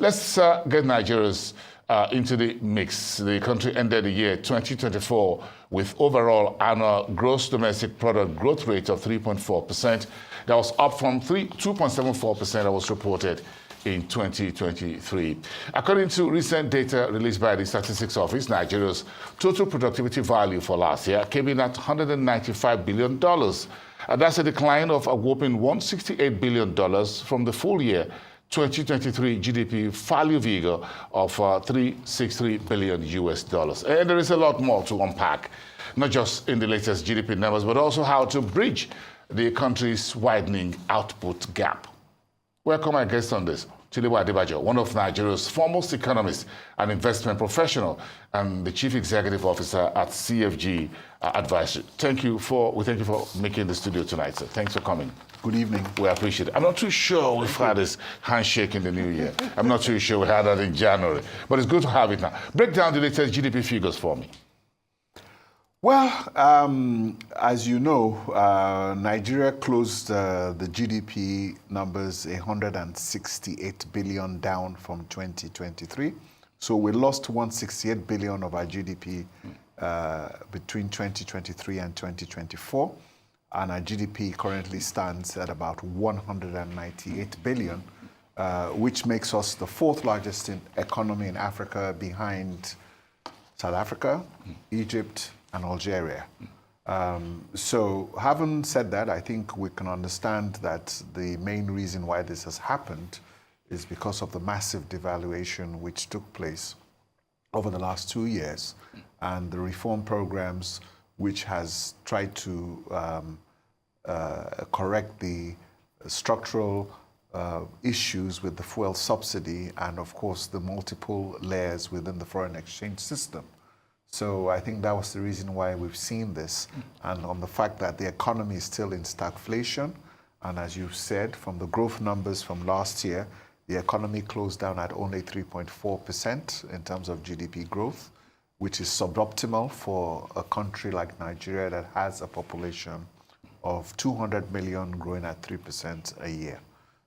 Let's get Nigeria's into the mix. The country ended the year 2024 with overall annual gross domestic product growth rate of 3.4%. That was up from 2.74% that was reported in 2023. According to recent data released by the Statistics Office, Nigeria's total productivity value for last year came in at $195 billion. And that's a decline of a whopping $168 billion from the full year 2023 GDP value figure of $363 billion US. And there is a lot more to unpack, not just in the latest GDP numbers, but also how to bridge the country's widening output gap. Welcome our guest on this, Tilewa Adebajo, one of Nigeria's foremost economists and investment professional, and the Chief Executive Officer at CFG Advisory. We thank you for making the studio tonight, sir. Thanks for coming. Good evening. We appreciate it. I'm not too sure we've had this handshake in the new year. I'm not too sure we had that in January, but it's good to have it now. Break down the latest GDP figures for me. Well, as you know, Nigeria closed the GDP numbers $168 billion down from 2023. So we lost $168 billion of our GDP between 2023 and 2024. And our GDP currently stands at about $198 billion, which makes us the fourth largest economy in Africa behind South Africa, Egypt, and Algeria. So having said that, I think we can understand that the main reason why this has happened is because of the massive devaluation which took place over the last 2 years and the reform programs which has tried to correct the structural issues with the fuel subsidy and, of course, the multiple layers within the foreign exchange system. So I think that was the reason why we've seen this, and on the fact that the economy is still in stagflation. And as you said, from the growth numbers from last year, the economy closed down at only 3.4% in terms of GDP growth, which is suboptimal for a country like Nigeria that has a population of 200 million growing at 3% a year.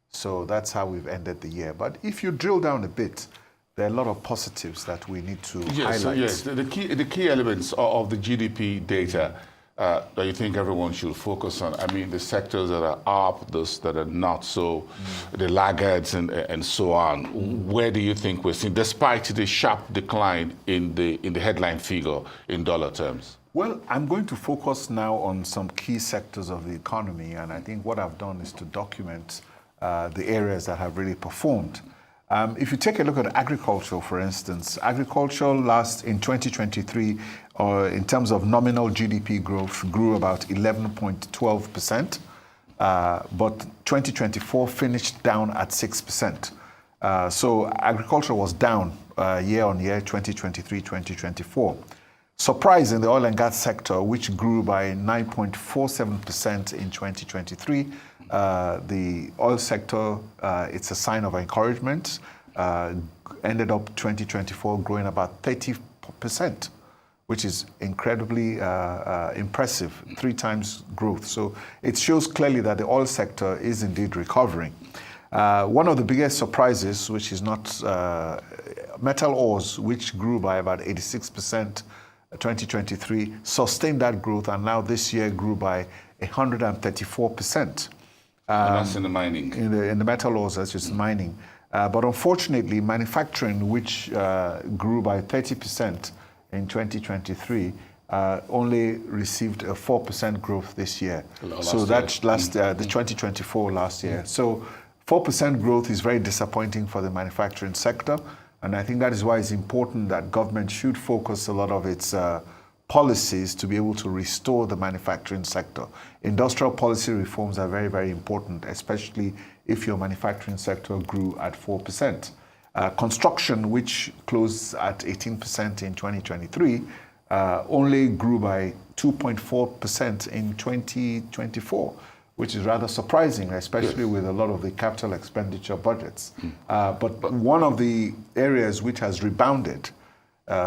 So that's how we've ended the year. But if you drill down a bit, there are a lot of positives that we need to highlight. Yes, the key elements of the GDP data that you think everyone should focus on. I mean, the sectors that are up, those that are not so, the laggards and so on. Where do you think we're seeing, despite the sharp decline in the headline figure in dollar terms? Well, I'm going to focus now on some key sectors of the economy, and I think what I've done is to document the areas that have really performed. If you take a look at agriculture, for instance, agriculture in 2023, in terms of nominal GDP growth, grew about 11.12%, but 2024 finished down at 6%. So agriculture was down year on year, 2023-2024. Surprise in the oil and gas sector, which grew by 9.47% in 2023. The oil sector, it's a sign of encouragement, ended up 2024 growing about 30%, which is incredibly impressive, 3 times growth. So it shows clearly that the oil sector is indeed recovering. One of the biggest surprises, which is not metal ores, which grew by about 86%, 2023, sustained that growth, and now this year grew by 134%. And that's in the mining. In the metal ores, that's just mining. But unfortunately, manufacturing, which grew by 30% in 2023, only received a 4% growth this year. So that's the 2024 last year. So 4% growth is very disappointing for the manufacturing sector. And I think that is why it's important that government should focus a lot of its policies to be able to restore the manufacturing sector. Industrial policy reforms are very, very important, especially if your manufacturing sector grew at 4%. Construction, which closed at 18% in 2023, only grew by 2.4% in 2024, which is rather surprising, especially with a lot of the capital expenditure budgets. But one of the areas which has rebounded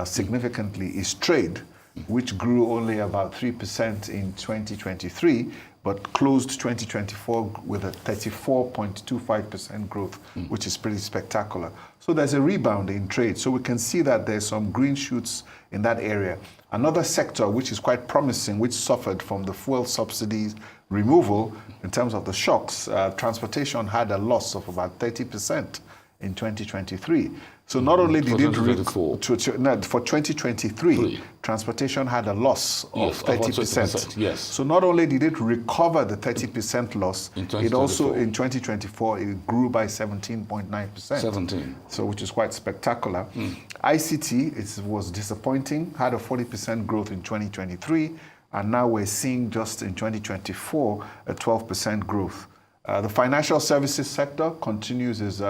significantly is trade, which grew only about 3% in 2023, but closed 2024 with a 34.25% growth, which is pretty spectacular. So there's a rebound in trade. So we can see that there's some green shoots in that area. Another sector which is quite promising, which suffered from the fuel subsidies removal in terms of the shocks, transportation had a loss of about 30% in 2023. So not only did it for 2023, transportation had a loss of 30%. Yes. So not only did it recover the 30% loss, it also in 2024 it grew by 17.9%. 17. So which is quite spectacular. ICT was disappointing, had a 40% growth in 2023, and now we're seeing just in 2024 a 12% growth. The financial services sector continues its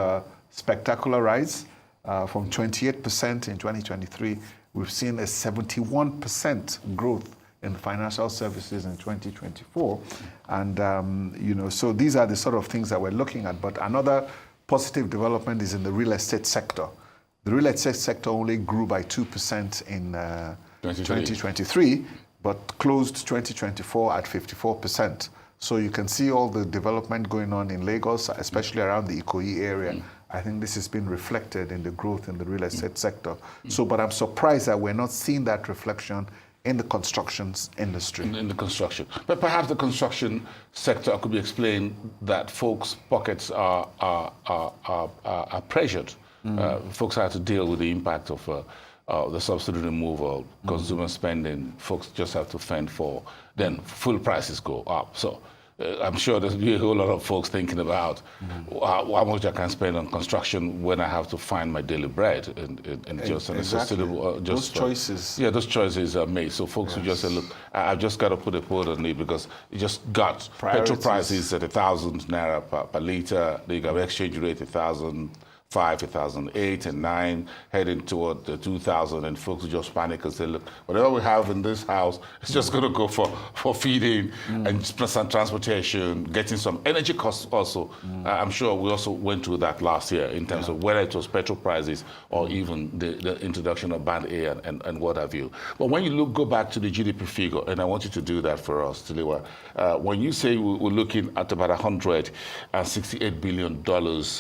spectacular rise. From 28% in 2023, we've seen a 71% growth in financial services in 2024. And, so these are the sort of things that we're looking at. But another positive development is in the real estate sector. The real estate sector only grew by 2% in 2023, but closed 2024 at 54%. So you can see all the development going on in Lagos, especially around the Ikoyi area. I think this has been reflected in the growth in the real estate sector. So, but I'm surprised that we're not seeing that reflection in the construction industry. In the construction. But perhaps the construction sector could be explained that folks' pockets are pressured. Folks have to deal with the impact of the subsidy removal, consumer spending. Folks just have to fend for. Then fuel prices go up. So I'm sure there's a whole lot of folks thinking about how much I can spend on construction when I have to find my daily bread and just exactly. Those choices. Yeah, those choices are made. So folks will just say, look, I've just got to put a quote on it because it just got petrol prices at 1,000 naira per liter. You got exchange rate 1,005, 1,008, and 9, heading toward the 2,000, and folks will just panic and say, look, whatever we have in this house, it's just going to go for feeding and some transportation, getting some energy costs also. I'm sure we also went through that last year in terms of whether it was petrol prices or even the introduction of Band A and what have you. But when you go back to the GDP figure, and I want you to do that for us, Tilewa, when you say we're looking at about $168 billion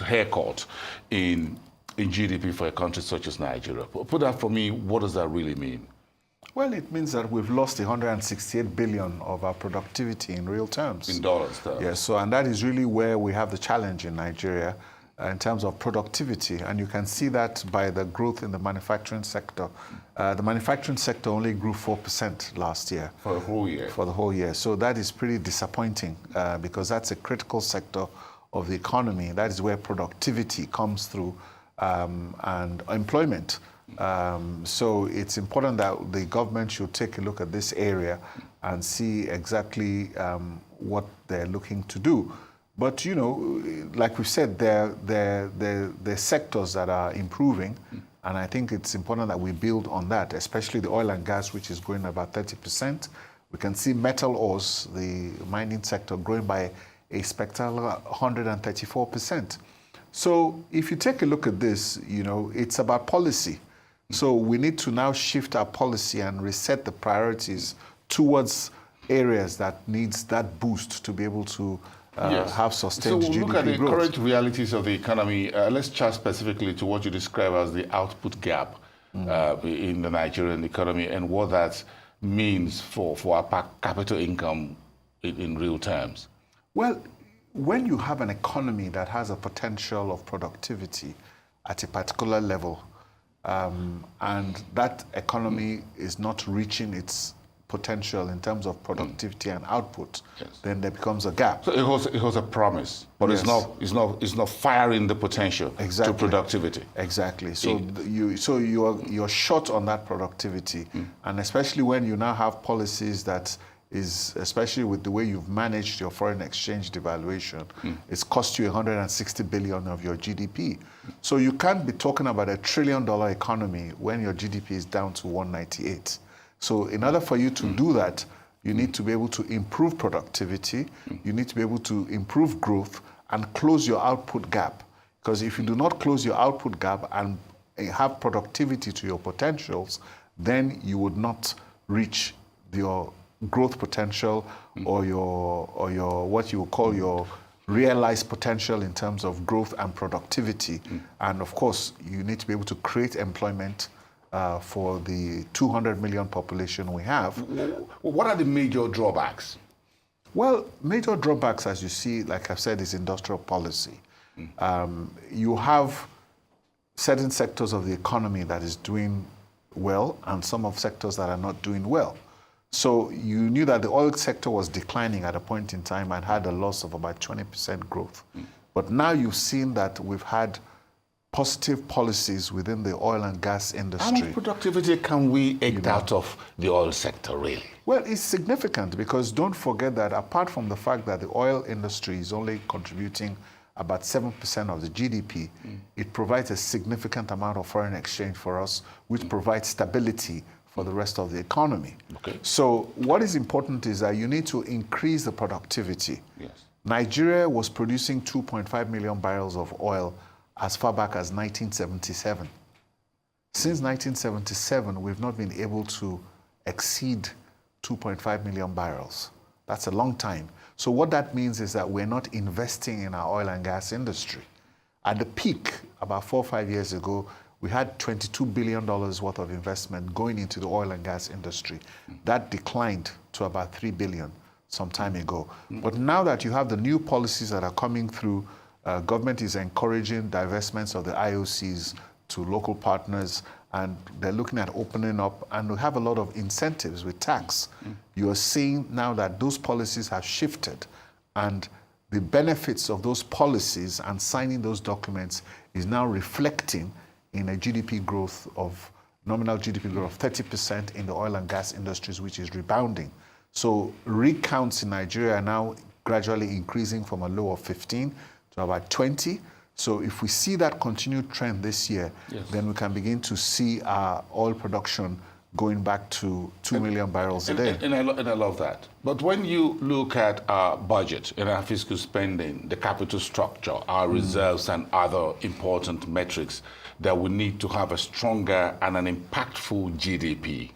haircut in GDP for a country such as Nigeria. Put that for me, what does that really mean? Well, it means that we've lost 168 billion of our productivity in real terms. In dollars terms. Yes, so, and that is really where we have the challenge in Nigeria in terms of productivity. And you can see that by the growth in the manufacturing sector. The manufacturing sector only grew 4% last year. For the whole year. For the whole year. So that is pretty disappointing because that's a critical sector of the economy. That is where productivity comes through and employment. So it's important that the government should take a look at this area and see exactly what they're looking to do. But, like we said, there are sectors that are improving, and I think it's important that we build on that, especially the oil and gas, which is growing about 30%. We can see metal ores, the mining sector, growing by a spectacular 134%. So if you take a look at this, it's about policy. So we need to now shift our policy and reset the priorities towards areas that needs that boost to be able to have sustained GDP growth. So we'll look at the current realities of the economy. Let's chat specifically to what you describe as the output gap in the Nigerian economy and what that means for our per capita income in real terms. Well, when you have an economy that has a potential of productivity at a particular level, and that economy is not reaching its potential in terms of productivity and output, then there becomes a gap. So it was a promise, but it's not firing the potential to productivity. Exactly. So you're short on that productivity, and especially when you now have policies that is, especially with the way you've managed your foreign exchange devaluation, it's cost you 160 billion of your GDP. So you can't be talking about $1 trillion economy when your GDP is down to 198. So in order for you to do that, you need to be able to improve productivity, you need to be able to improve growth and close your output gap. Because if you do not close your output gap and have productivity to your potentials, then you would not reach your growth potential or your what you call your realized potential in terms of growth and productivity. And of course, you need to be able to create employment for the 200 million population we have. What are the major drawbacks? Well, major drawbacks, as you see, like I've said, is industrial policy. You have certain sectors of the economy that is doing well and some of sectors that are not doing well. So you knew that the oil sector was declining at a point in time and had a loss of about 20% growth. But now you've seen that we've had positive policies within the oil and gas industry. How much productivity can we eked out of the oil sector, really? Well, it's significant because don't forget that apart from the fact that the oil industry is only contributing about 7% of the GDP, it provides a significant amount of foreign exchange for us, which provides stability for the rest of the economy. Okay. So what is important is that you need to increase the productivity. Yes. Nigeria was producing 2.5 million barrels of oil as far back as 1977. Since 1977, we've not been able to exceed 2.5 million barrels. That's a long time. So what that means is that we're not investing in our oil and gas industry. At the peak, about 4 or 5 years ago, we had $22 billion worth of investment going into the oil and gas industry. That declined to about $3 billion some time ago. But now that you have the new policies that are coming through, government is encouraging divestments of the IOCs to local partners, and they're looking at opening up, and we have a lot of incentives with tax. You are seeing now that those policies have shifted, and the benefits of those policies and signing those documents is now reflecting in a GDP growth of, nominal GDP growth of 30% in the oil and gas industries, which is rebounding. So rig counts in Nigeria are now gradually increasing from a low of 15 to about 20. So if we see that continued trend this year, then we can begin to see our oil production going back to 2 million barrels a day. And I love that. But when you look at our budget and our fiscal spending, the capital structure, our reserves and other important metrics that we need to have a stronger and an impactful GDP,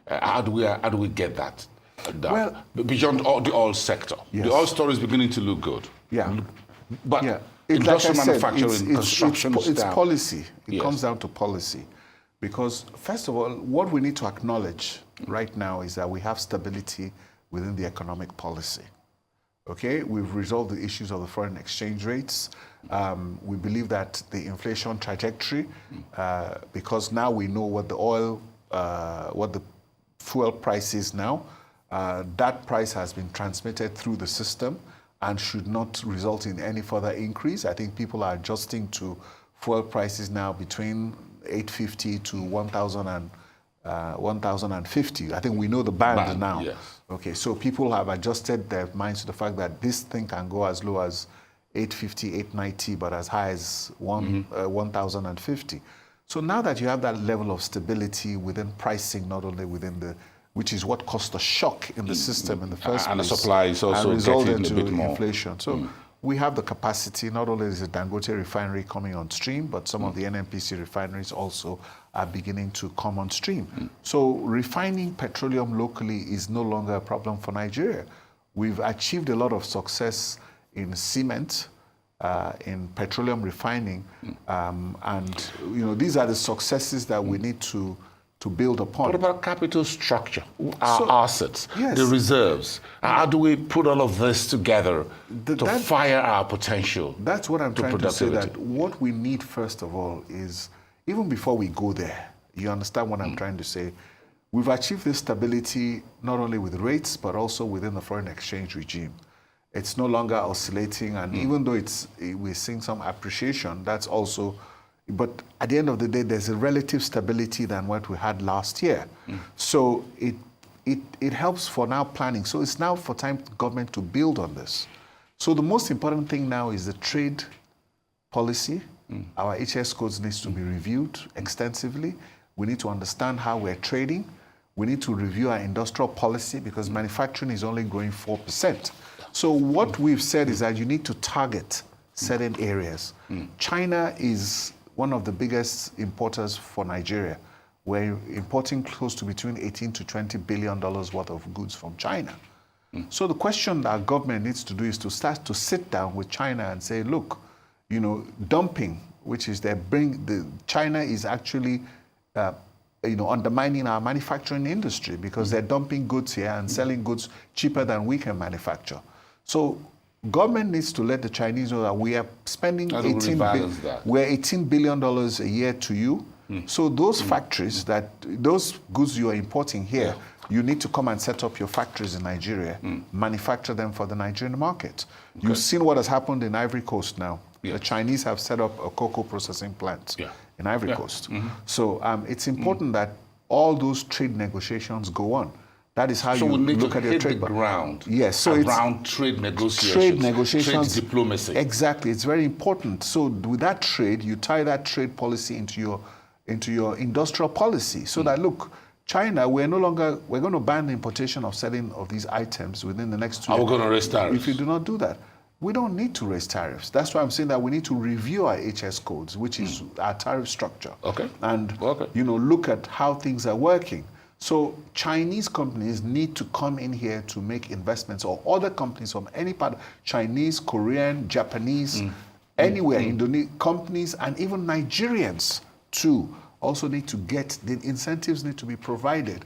how do we get that done? Well, beyond the oil sector. The oil story is beginning to look good. Yeah. But industrial manufacturing, construction it's down. Policy. It comes down to policy. Because, first of all, what we need to acknowledge right now is that we have stability within the economic policy. Okay? We've resolved the issues of the foreign exchange rates. We believe that the inflation trajectory, because now we know what the oil, what the fuel price is now, that price has been transmitted through the system and should not result in any further increase. I think people are adjusting to fuel prices now between 850 to 1,050. I think we know the band now. Yes. Okay, so people have adjusted their minds to the fact that this thing can go as low as 850, 890, but as high as 1,050. So now that you have that level of stability within pricing, not only within the, which is what caused a shock in the system in the first place. And the supply is also and resulted getting a bit into more. inflation. So we have the capacity, not only is the Dangote refinery coming on stream, but some of the NNPC refineries also are beginning to come on stream. So refining petroleum locally is no longer a problem for Nigeria. We've achieved a lot of success in cement, in petroleum refining, and these are the successes that we need to build upon. What about capital structure, our assets, yes. the reserves? How do we put all of this together to fire our potential? That's what I'm trying to say, that what we need first of all is, even before we go there, you understand what I'm trying to say, we've achieved this stability not only with rates, but also within the foreign exchange regime. It's no longer oscillating, and even though we're seeing some appreciation, that's also, but at the end of the day, there's a relative stability than what we had last year. So it helps for now planning. So it's now for time government to build on this. So the most important thing now is the trade policy. Our HS codes needs to be reviewed extensively. We need to understand how we're trading. We need to review our industrial policy, because manufacturing is only growing 4%. So what we've said is that you need to target certain areas. China is one of the biggest importers for Nigeria we're importing close to between 18 to $20 billion worth of goods from China. So the question that our government needs to do is to start to sit down with China and say, look, you know, dumping, which is China is actually, you know, undermining our manufacturing industry because they're dumping goods here and selling goods cheaper than we can manufacture. So government needs to let the Chinese know that we are spending $18 billion a year to you. So those factories, those goods you are importing here, you need to come and set up your factories in Nigeria, manufacture them for the Nigerian market. Okay. You've seen what has happened in Ivory Coast now. The Chinese have set up a cocoa processing plant in Ivory Coast. So it's important that all those trade negotiations go on. That is how you look at your trade. The ground. Yes, so around trade negotiations, trade diplomacy. Exactly, it's very important. So with that trade, you tie that trade policy into your industrial policy, so that look, China, we're going to ban the importation of selling of these items within the next 2 years. Are we going to raise tariffs? If you do not do that, we don't need to raise tariffs. That's why I'm saying that we need to review our HS codes, which is our tariff structure. Okay. And you know, look at how things are working. So Chinese companies need to come in here to make investments, or other companies from any part, Chinese, Korean, Japanese, anywhere, Indonesian companies, and even Nigerians too, also need to get, the incentives need to be provided.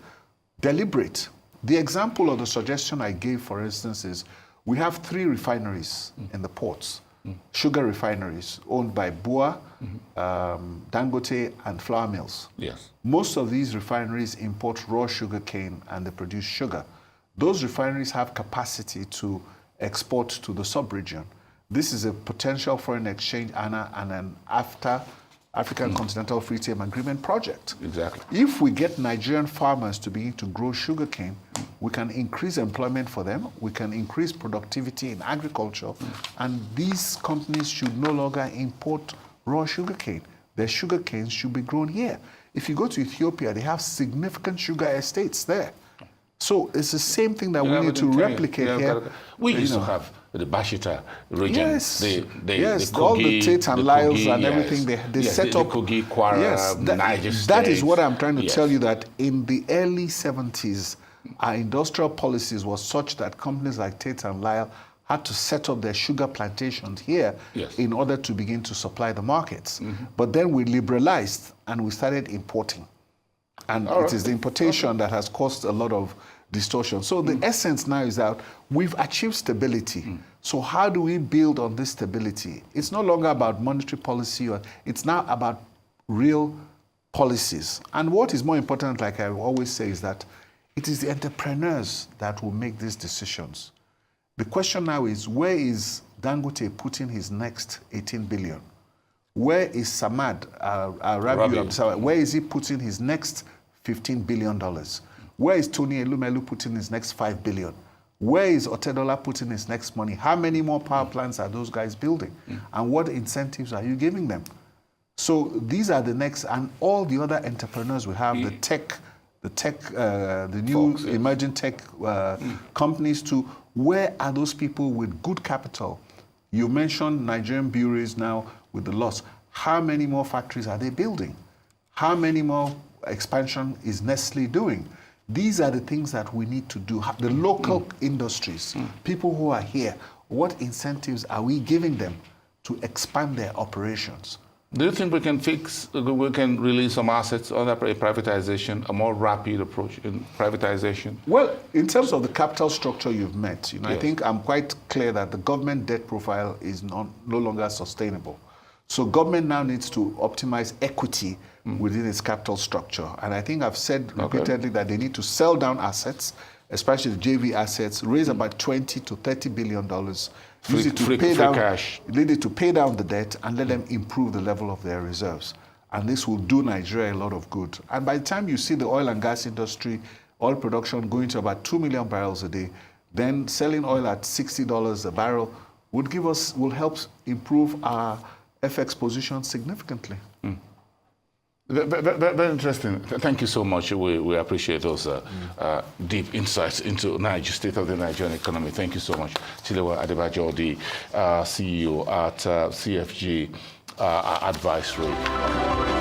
Deliberate. The example or the suggestion I gave, for instance, is we have 3 refineries in the ports, sugar refineries owned by Bua, Dangote, and flour mills. Yes. Most of these refineries import raw sugar cane and they produce sugar. Those refineries have capacity to export to the sub-region. This is a potential foreign exchange and an African Continental Free Trade Agreement project. Exactly. If we get Nigerian farmers to begin to grow sugarcane, we can increase employment for them, we can increase productivity in agriculture, and these companies should no longer import raw sugarcane. Their sugarcane should be grown here. If you go to Ethiopia, they have significant sugar estates there. So it's the same thing that we need to replicate here. We used to have the Bashita region. Yes, the Kogi, all the Tate and Lyles and everything they set up. The Kogi, Kwara, Niger State. That is what I'm trying to tell you, that in the early 70s, our industrial policies was such that companies like Tate and Lyle had to set up their sugar plantations here in order to begin to supply the markets. But then we liberalized and we started importing. And it is the importation that has caused a lot of distortion. So the essence now is that we've achieved stability. So how do we build on this stability? It's no longer about monetary policy, it's now about real policies. And what is more important, like I always say, is that it is the entrepreneurs that will make these decisions. The question now is, where is Dangote putting his next 18 billion? Where is Samad Rabiu, where is he putting his next $15 billion? Where is Tony Elumelu putting his next $5 billion? Where is Otedola putting his next money? How many more power plants are those guys building? And what incentives are you giving them? So these are the next, and all the other entrepreneurs we have, the new folks, emerging tech companies too. Where are those people with good capital? You mentioned Nigerian breweries now with the loss. How many more factories are they building? How many more expansion is Nestle doing? These are the things that we need to do. The local industries, people who are here, what incentives are we giving them to expand their operations? Do you think we can release some assets under a privatization, a more rapid approach in privatization? Well, in terms of the capital structure you've met, I think I'm quite clear that the government debt profile is no longer sustainable. So government now needs to optimize equity within its capital structure. And I think I've said repeatedly that they need to sell down assets, especially the JV assets, raise about $20 to $30 billion, use it to pay down cash. Need it to pay down the debt and let them improve the level of their reserves. And this will do Nigeria a lot of good. And by the time you see the oil and gas industry, oil production going to about 2 million barrels a day, then selling oil at $60 a barrel will help improve our FX position significantly. Very interesting. Thank you so much. We appreciate those deep insights into Niger, state of the Nigerian economy. Thank you so much. Tilewa Adebajo, the CEO at CFG Advisory.